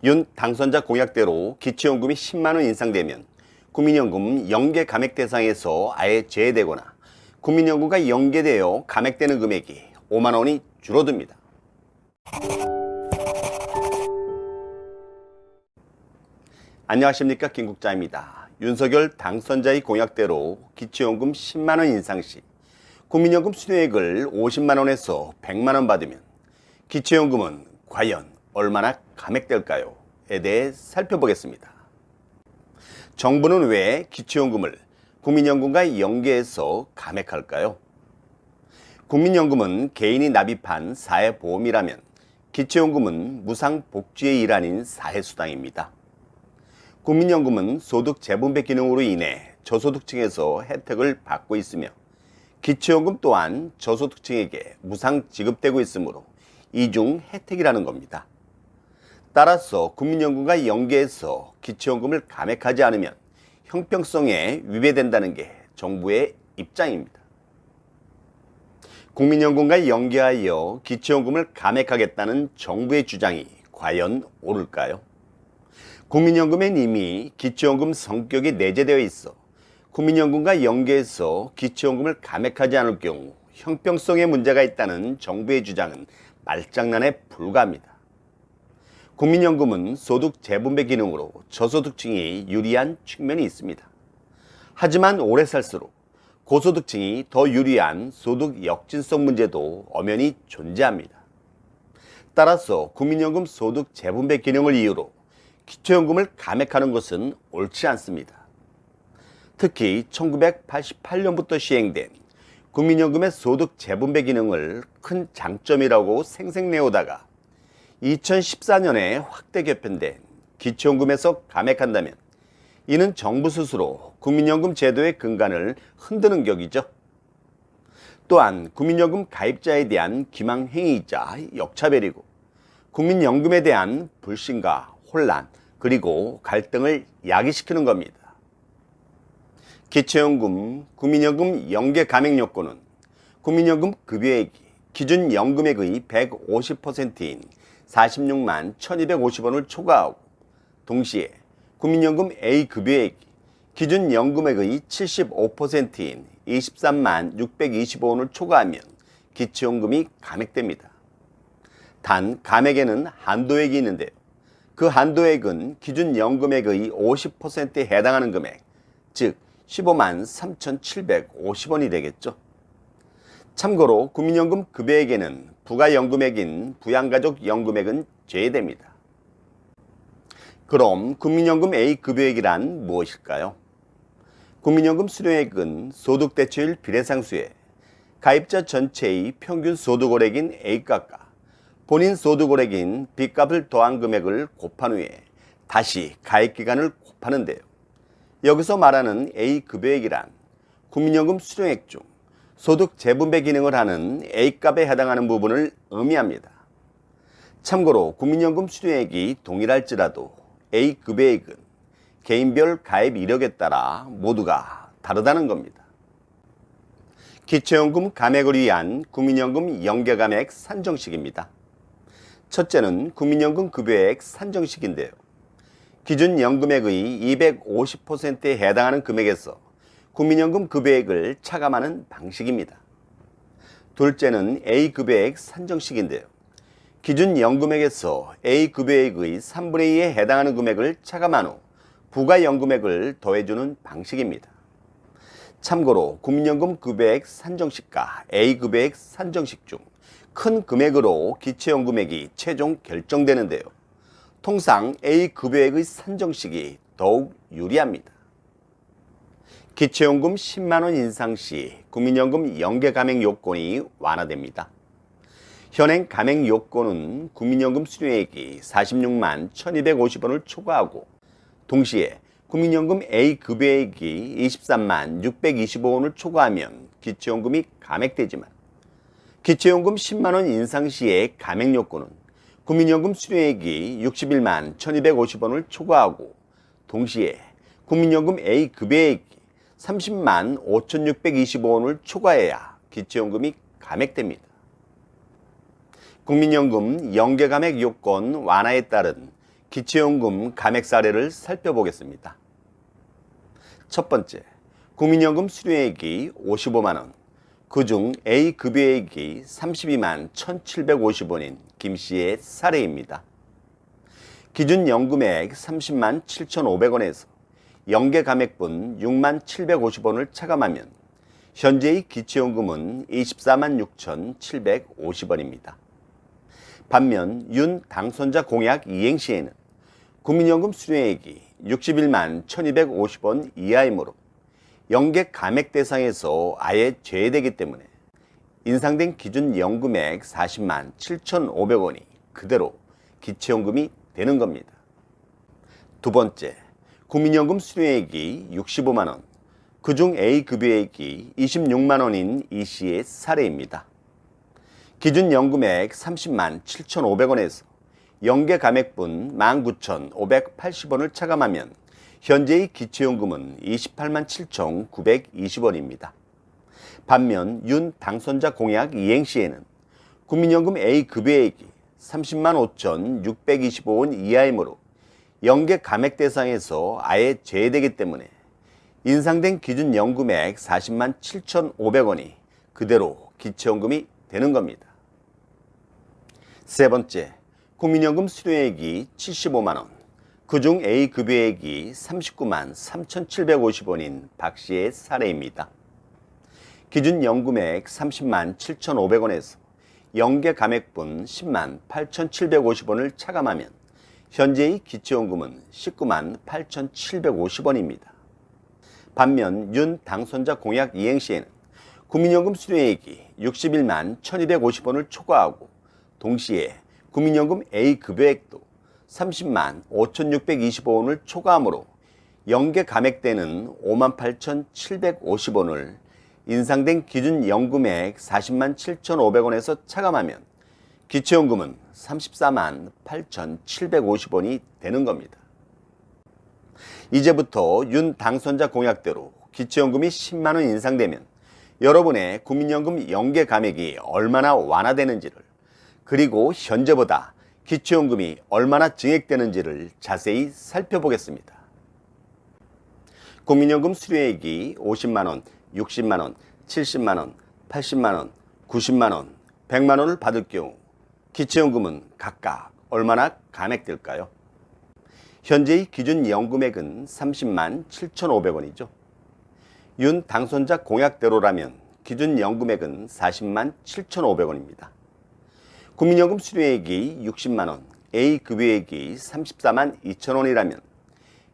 윤 당선자 공약대로 기초연금이 10만 원 인상되면 국민연금 연계 감액 대상에서 아예 제외되거나 국민연금과 연계되어 감액되는 금액이 5만 원이 줄어듭니다. 안녕하십니까, 김국자입니다. 윤석열 당선자의 공약대로 기초연금 10만 원 인상 시 국민연금 수령액을 50만 원에서 100만 원 받으면 기초연금은 과연 얼마나 감액될까요? 에 대해 살펴보겠습니다. 정부는 왜 기초연금을 국민연금과 연계해서 감액할까요? 국민연금은 개인이 납입한 사회보험이라면 기초연금은 무상복지의 일환인 사회수당입니다. 국민연금은 소득 재분배 기능으로 인해 저소득층에서 혜택을 받고 있으며 기초연금 또한 저소득층에게 무상 지급되고 있으므로 이중 혜택이라는 겁니다. 따라서 국민연금과 연계해서 기초연금을 감액하지 않으면 형평성에 위배된다는 게 정부의 입장입니다. 국민연금과 연계하여 기초연금을 감액하겠다는 정부의 주장이 과연 옳을까요? 국민연금엔 이미 기초연금 성격이 내재되어 있어 국민연금과 연계해서 기초연금을 감액하지 않을 경우 형평성에 문제가 있다는 정부의 주장은 말장난에 불과합니다. 국민연금은 소득 재분배 기능으로 저소득층이 유리한 측면이 있습니다. 하지만 오래 살수록 고소득층이 더 유리한 소득 역진성 문제도 엄연히 존재합니다. 따라서 국민연금 소득 재분배 기능을 이유로 기초연금을 감액하는 것은 옳지 않습니다. 특히 1988년부터 시행된 국민연금의 소득 재분배 기능을 큰 장점이라고 생색내오다가 2014년에 확대 개편된 기초연금에서 감액한다면 이는 정부 스스로 국민연금 제도의 근간을 흔드는 격이죠. 또한 국민연금 가입자에 대한 기망행위이자 역차별이고 국민연금에 대한 불신과 혼란 그리고 갈등을 야기시키는 겁니다. 기초연금, 국민연금 연계 감액 요건은 국민연금 급여액이 기준 연금액의 150%인 46만 1250원을 초과하고 동시에 국민연금 A 급여액이 기준 연금액의 75%인 23만 625원을 초과하면 기초연금이 감액됩니다. 단 감액에는 한도액이 있는데요. 그 한도액은 기준 연금액의 50%에 해당하는 금액, 즉 15만 3,750원이 되겠죠. 참고로 국민연금 급여액에는 부가연금액인 부양가족 연금액은 제외됩니다. 그럼 국민연금 A 급여액이란 무엇일까요? 국민연금 수령액은 소득대체율 비례상수에 가입자 전체의 평균 소득원액인 A값과 본인 소득원액인 B값을 더한 금액을 곱한 후에 다시 가입기간을 곱하는데요. 여기서 말하는 A 급여액이란 국민연금 수령액 중 소득 재분배 기능을 하는 A값에 해당하는 부분을 의미합니다. 참고로 국민연금 수령액이 동일할지라도 A 급여액은 개인별 가입 이력에 따라 모두가 다르다는 겁니다. 기초연금 감액을 위한 국민연금 연계 감액 산정식입니다. 첫째는 국민연금 급여액 산정식인데요. 기준 연금액의 250%에 해당하는 금액에서 국민연금 급여액을 차감하는 방식입니다. 둘째는 A 급여액 산정식인데요. 기준 연금액에서 A 급여액의 3분의 2에 해당하는 금액을 차감한 후 부가연금액을 더해주는 방식입니다. 참고로 국민연금 급여액 산정식과 A 급여액 산정식 중 큰 금액으로 기초연금액이 최종 결정되는데요. 통상 A 급여액의 산정식이 더욱 유리합니다. 기초연금 10만 원 인상 시 국민연금 연계 감액 요건이 완화됩니다. 현행 감액 요건은 국민연금 수령액이 46만 1250원을 초과하고 동시에 국민연금 A 급여액이 23만 625원을 초과하면 기초연금이 감액되지만 기초연금 10만 원 인상 시의 감액 요건은 국민연금 수령액이 61만 1250원을 초과하고 동시에 국민연금 A 급여액이 30만 5625원을 초과해야 기초연금이 감액됩니다. 국민연금 연계감액 요건 완화에 따른 기초연금 감액 사례를 살펴보겠습니다. 첫 번째, 국민연금 수령액이 55만 원, 그중 A급여액이 32만 1,750원인 김씨의 사례입니다. 기준 연금액 30만 7,500원에서 연계 감액분 6만 750원을 차감하면 현재의 기초연금은 24만 6,750원입니다. 반면 윤 당선자 공약 이행 시에는 국민연금 수령액이 61만 1,250원 이하이므로 연계 감액 대상에서 아예 제외되기 때문에 인상된 기준 연금액 40만 7,500원이 그대로 기초연금이 되는 겁니다. 두 번째, 국민연금 수령액이 65만 원, 그중 A급여액이 26만 원인 이 씨의 사례입니다. 기준 연금액 30만 7,500원에서 연계 감액분 19,580원을 차감하면 현재의 기초연금은 28만 7,920원입니다. 반면 윤 당선자 공약 이행 시에는 국민연금 A급여액이 30만 5,625원 이하이므로 연계 감액 대상에서 아예 제외되기 때문에 인상된 기준 연금액 40만 7,500원이 그대로 기초연금이 되는 겁니다. 세 번째, 국민연금 수령액이 75만 원, 그중 A급여액이 39만 3,750원인 박 씨의 사례입니다. 기준 연금액 30만 7,500원에서 연계 감액분 10만 8,750원을 차감하면 현재의 기초연금은 19만 8,750원입니다. 반면 윤 당선자 공약 이행 시에는 국민연금 수령액이 61만 1,250원을 초과하고 동시에 국민연금 A급여액도 30만 5,625원을 초과하므로 연계 감액되는 5만 8,750원을 인상된 기준 연금액 40만 7,500원에서 차감하면 기초연금은 34만 8,750원이 되는 겁니다. 이제부터 윤 당선자 공약대로 기초연금이 10만 원 인상되면 여러분의 국민연금 연계 감액이 얼마나 완화되는지를, 그리고 현재보다 기초연금이 얼마나 증액되는지를 자세히 살펴보겠습니다. 국민연금 수령액이 50만 원, 60만 원, 70만 원, 80만 원, 90만 원, 100만 원을 받을 경우 기초연금은 각각 얼마나 감액될까요? 현재의 기준 연금액은 30만 7,500원이죠. 윤 당선자 공약대로라면 기준 연금액은 40만 7,500원입니다. 국민연금 수령액이 60만 원, A급여액이 34만 2천원이라면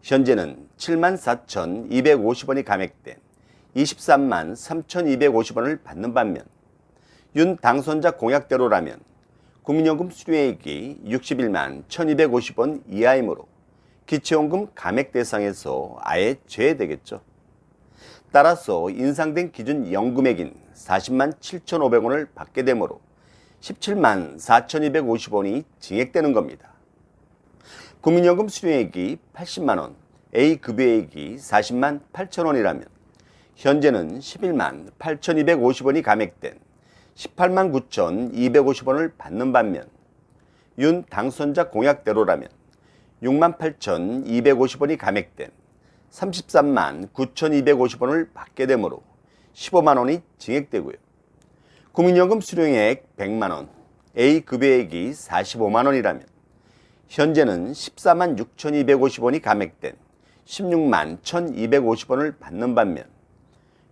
현재는 7만 4,250원이 감액된 23만 3,250원을 받는 반면 윤 당선자 공약대로라면 국민연금 수령액이 61만 1,250원 이하이므로 기초연금 감액 대상에서 아예 제외되겠죠. 따라서 인상된 기준 연금액인 40만 7,500원을 받게 되므로 17만 4,250원이 증액되는 겁니다. 국민연금 수령액이 80만 원, A급여액이 40만 8천원이라면 현재는 11만 8,250원이 감액된 18만 9,250원을 받는 반면 윤 당선자 공약대로라면 6만 8,250원이 감액된 33만 9,250원을 받게 되므로 15만 원이 증액되고요. 국민연금 수령액 100만 원, A급여액이 45만 원이라면 현재는 14만 6,250원이 감액된 16만 1,250원을 받는 반면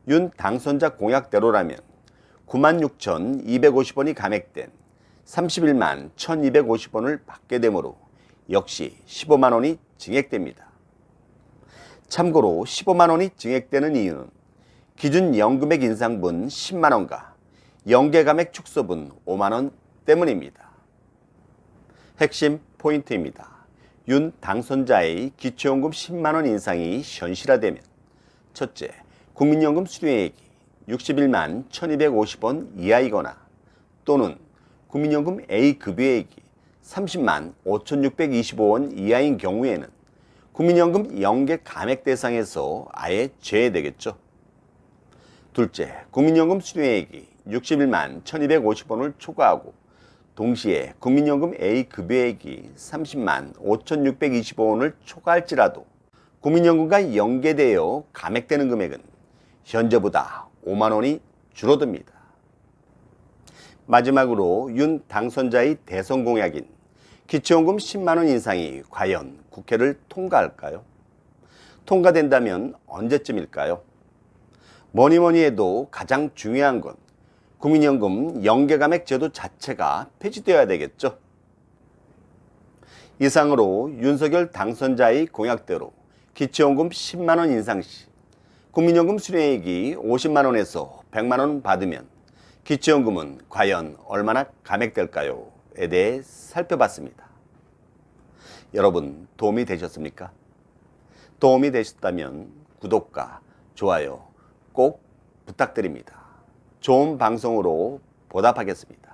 윤 당선자 공약대로라면 9만 6,250원이 감액된 31만 1,250원을 받게 되므로 역시 15만 원이 증액됩니다. 참고로 15만 원이 증액되는 이유는 기준 연금액 인상분 10만 원과 연계 감액 축소분 5만 원 때문입니다. 핵심 포인트입니다. 윤 당선자의 기초연금 10만 원 인상이 현실화되면 첫째, 국민연금 수령액이 61만 1,250원 이하이거나 또는 국민연금 A급여액이 30만 5,625원 이하인 경우에는 국민연금 연계 감액 대상에서 아예 제외되겠죠. 둘째, 국민연금 수령액이 61만 1,250원을 초과하고 동시에 국민연금 A급여액이 30만 5,625원을 초과할지라도 국민연금과 연계되어 감액되는 금액은 현재보다 5만 원이 줄어듭니다. 마지막으로 윤 당선자의 대선 공약인 기초연금 10만 원 인상이 과연 국회를 통과할까요? 통과된다면 언제쯤일까요? 뭐니뭐니 해도 가장 중요한 건 국민연금 연계감액 제도 자체가 폐지되어야 되겠죠. 이상으로 윤석열 당선자의 공약대로 기초연금 10만 원 인상 시 국민연금 수령액이 50만 원에서 100만 원 받으면 기초연금은 과연 얼마나 감액될까요?에 대해 살펴봤습니다. 여러분 도움이 되셨습니까? 도움이 되셨다면 구독과 좋아요 꼭 부탁드립니다. 좋은 방송으로 보답하겠습니다.